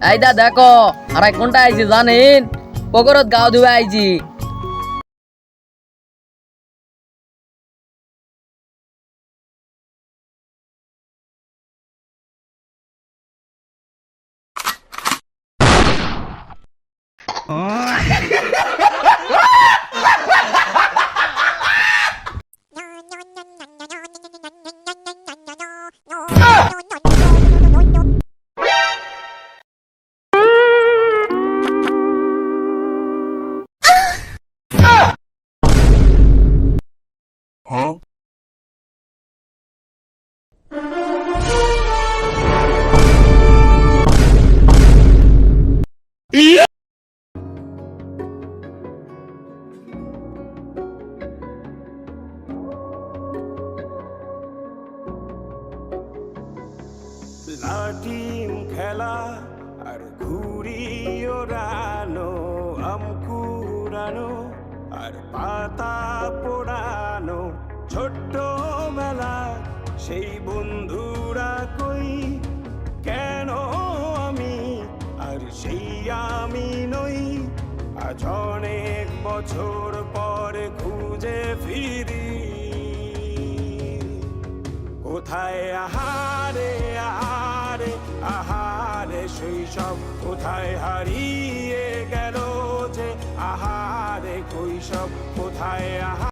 এইদা দেখো আর কোনটা আইছি জানেন? পকরত গাও ধুয়ে আইছি। লাটিম খেলা আর ঘুড়ি ওড়ানো, আম কুড়ানো আর পাতা পোড়ানো, ছোট্ট মেলা সেই বন্ধুরা কই, কেন আমি আর সেই আমি নই। আজ অনেক বছর পরে খুঁজে ফিরি, কোথায় আহারে আহারে আহারে শৈশব, কোথায় হারিয়ে গেল যে আহারে কৈশব, কোথায় আহারে।